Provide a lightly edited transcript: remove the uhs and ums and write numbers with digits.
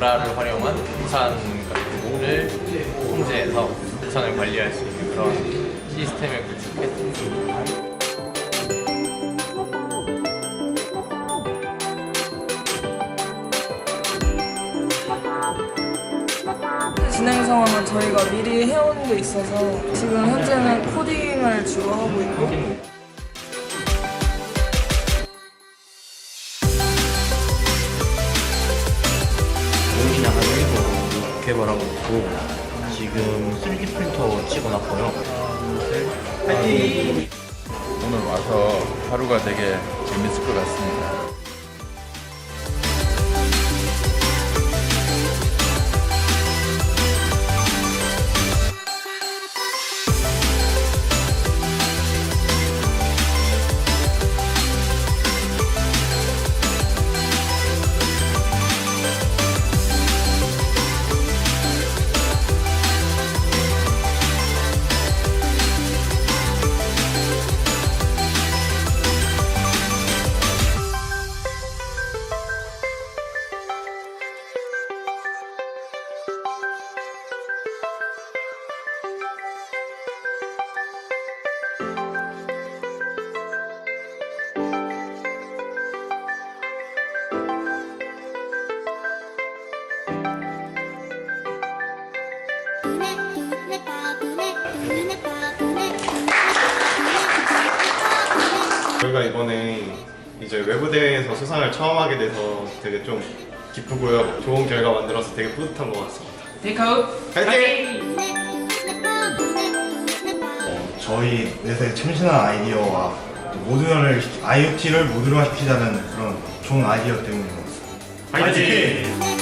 보라를 활용한 우산 같은 거를 통제해서 우산을 관리할 수 있는 그런 시스템을 구축했습니다. 진행 상황은 저희가 미리 해온 게 있어서 지금 현재는 코딩을 주로 하고 있고 그냥 일부러 개발하고 있고 지금 3D 프린터 찍어놨고요. 파이팅! 오늘 와서 하루가 되게 재밌을 것 같습니다. 저희가 이번에 이제 외부 대회에서 수상을 처음 하게 돼서 되게 좀 기쁘고요. 좋은 결과 만들어서 되게 뿌듯한 것 같습니다. 테이크아웃! 파이팅! 저희 넷의 참신한 아이디어와 IoT를 모듈화 시키자는 그런 좋은 아이디어 때문인 것 같습니다. 파이팅!